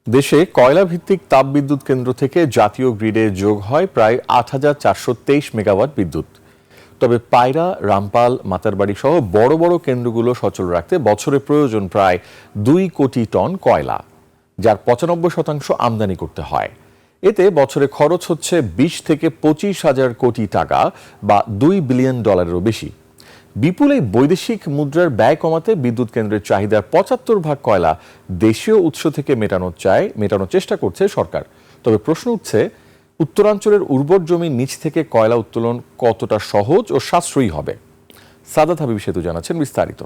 দেশে কয়লা ভিত্তিক তাপবিদ্যুৎ কেন্দ্র থেকে জাতীয় গ্রিডে যোগ হয় প্রায় ৮,৪২৩ মেগাওয়াট বিদ্যুৎ। তবে পায়রা, রামপাল, মাতারবাড়ি সহ বড় বড় কেন্দ্রগুলো সচল রাখতে বছরে প্রয়োজন প্রায় ২ কোটি টন কয়লা, যার ৯৫% আমদানি করতে হয়। এতে বছরে খরচ হচ্ছে ২০ থেকে ২৫ হাজার কোটি টাকা বা $২ বিলিয়ন বেশি। বিপুল এই বৈদেশিক মুদ্রার ব্যয় কমাতে বিদ্যুৎ কেন্দ্রের চাহিদার ৭৫% কয়লা দেশীয় উৎস থেকে মেটানোর চেষ্টা করছে সরকার। তবে প্রশ্ন উঠছে, উত্তরাঞ্চলের উর্বর জমির নিচ থেকে কয়লা উত্তোলন কতটা সহজ ও সাশ্রয়ী হবে? সাদাত হাবিব সেতু জানাচ্ছেন বিস্তারিত।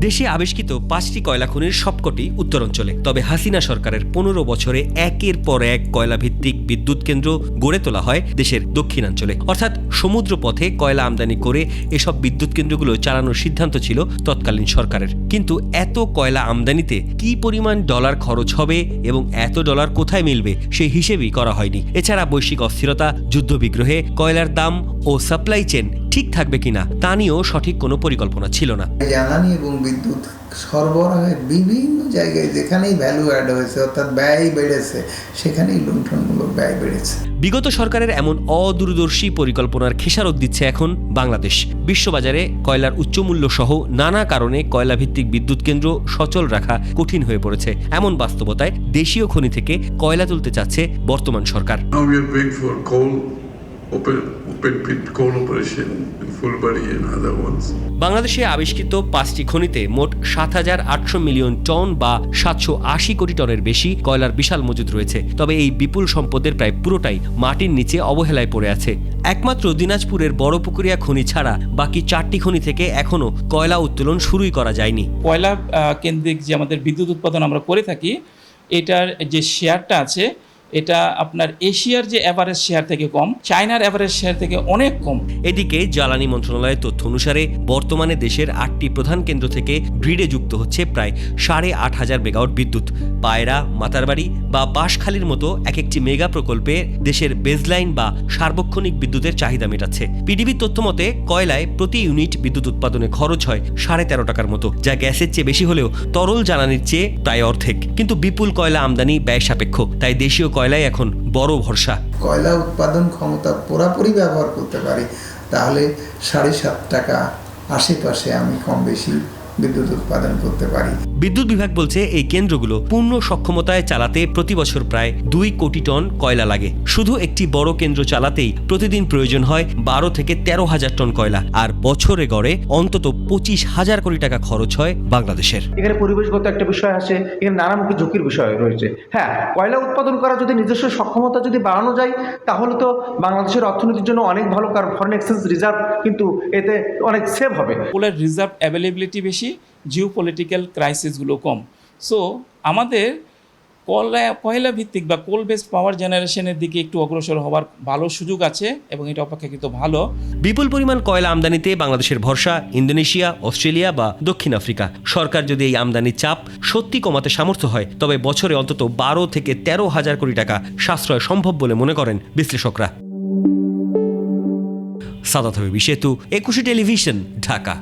দেশে আবিষ্কৃত ৫টি কয়লা খনির সবকটি উত্তরাঞ্চলে। তবে হাসিনা সরকারের ১৫ বছরে একের পর এক কয়লা ভিত্তিক বিদ্যুৎ কেন্দ্র গড়ে তোলা হয় দেশের দক্ষিণাঞ্চলে, অর্থাৎ সমুদ্র পথে কয়লা আমদানি করে এসব বিদ্যুৎ কেন্দ্রগুলো চালানোর সিদ্ধান্ত ছিল তৎকালীন সরকারের। কিন্তু এত কয়লা আমদানিতে কি পরিমাণ ডলার খরচ হবে এবং এত ডলার কোথায় মিলবে সেই হিসেবেই করা হয়নি। এছাড়া বৈশ্বিক অস্থিরতা, যুদ্ধবিগ্রহে কয়লার দাম ও সাপ্লাই চেন ঠিক থাকবে কিনা তা নিয়েও সঠিক কোনো পরিকল্পনা ছিল না। জ্বালানি এবং বিদ্যুৎ সরবরাহের বিভিন্ন জায়গায় যেখানেই ভ্যালু অ্যাড হয়েছে, অর্থাৎ ব্যয় বেড়েছে, সেখানেই লুণ্ঠনমূলক ব্যয় বেড়েছে। বিগত সরকারের এমন অদূরদর্শী পরিকল্পনার খেসারত দিচ্ছে এখন বাংলাদেশ। বিশ্ববাজারে কয়লার উচ্চমূল্য সহ নানা কারণে কয়লা ভিত্তিক বিদ্যুৎ কেন্দ্র সচল রাখা কঠিন হয়ে পড়েছে। এমন বাস্তবতায় দেশীয় খনি থেকে কয়লা তুলতে চাচ্ছে বর্তমান সরকার। বাংলাদেশে আবিষ্কৃত ৫টি খনিতে মোট ৭,৮০০ মিলিয়ন টন বা ৭৮০ কোটি টনের বেশি কয়লার বিশাল মজুদ রয়েছে। তবে এই বিপুল সম্পদের প্রায় পুরোটাই মাটির নিচে অবহেলায় পড়ে আছে। একমাত্র দিনাজপুরের বড়পুকুরিয়া খনি ছাড়া বাকি 4টি খনি থেকে এখনো কয়লা উত্তোলন শুরুই করা যায়নি। কয়লা কেন্দ্রিক যে আমাদের বিদ্যুৎ উৎপাদন আমরা করে থাকি, এটার যে শেয়ারটা আছে এটা আপনার এশিয়ার যে এভারেজ শেয়ার থেকে কম, চায়নার এভারেজ শেয়ার থেকে অনেক কম। এদিকে জ্বালানি মন্ত্রণালয়ের তথ্য অনুসারে বর্তমানে দেশের 8টি প্রধান কেন্দ্র থেকে গ্রিডে যুক্ত হচ্ছে প্রায় ৮,৫০০ মেগাওয়াট বিদ্যুৎ। পায়রা, মাতারবাড়ি বা বাঁশখালীর মতো এক একটি মেগা প্রকল্পে দেশের বেজলাইন বা সার্বক্ষণিক বিদ্যুতের চাহিদা মেটাচ্ছে। পিডিবির তথ্য মতে কয়লায় প্রতি ইউনিট বিদ্যুৎ উৎপাদনে খরচ হয় 13.5 টাকার মতো, যা গ্যাসের চেয়ে বেশি হলেও তরল জ্বালানির চেয়ে প্রায় অর্ধেক। কিন্তু বিপুল কয়লা আমদানি ব্যয় সাপেক্ষ, তাই দেশীয় কয়লাই এখন বড় ভরসা। কয়লা উৎপাদন ক্ষমতা পুরোপুরি ব্যবহার করতে পারি, তাহলে 7.5 টাকা আশেপাশে আমি কম বেশি বিদ্যুৎ উৎপাদন করতে পারি। বিদ্যুৎ বিভাগ বলছে এই কেন্দ্রগুলো পূর্ণ সক্ষমতায় চালাতে প্রতি বছর প্রায় 2 কোটি টন কয়লা লাগে। শুধু একটি বড় কেন্দ্র চালাতেই প্রতিদিন প্রয়োজন হয় 12 থেকে 13 হাজার টন কয়লা, আর বছরে গড়ে অন্তত 25,000 কোটি টাকা খরচ হয় বাংলাদেশের। এখানে পরিবেশগত একটা বিষয় আসে, এখানে নানামুখী ঝুঁকির বিষয় রয়েছে। হ্যাঁ, কয়লা উৎপাদন করা যদি নিজস্ব সক্ষমতা যদি বাড়ানো যায়, তাহলে তো বাংলাদেশের অর্থনীতির জন্য অনেক ভালো, কারণ ফরেন এক্সচেঞ্জ রিজার্ভ কিন্তু এতে অনেক সেভ হবে। কোলের রিজার্ভ অ্যাভেলেবিলিটি বেশি, জিওপলিটিক্যাল ক্রাইসিসগুলো কম। সো আমাদের কয়লা ভিত্তিক বা কোল বেসড পাওয়ার জেনারেশনের দিকে একটু অগ্রসর হওয়ার ভালো সুযোগ আছে এবং এটা অপেক্ষাকৃত ভালো। বিপুল পরিমাণ কয়লা আমদানিতে বাংলাদেশের ভরসা ইন্দোনেশিয়া, অস্ট্রেলিয়া বা দক্ষিণ আফ্রিকা। সরকার যদি এই আমদানির চাপ সত্যি কমাতে সামর্থ্য হয়, তবে বছরে অন্তত 12 থেকে 13 হাজার কোটি টাকা সাশ্রয় সম্ভব বলে মনে করেন বিশ্লেষকরা। সাদাত হাবিব সেতু, 21 টেলিভিশন, ঢাকা।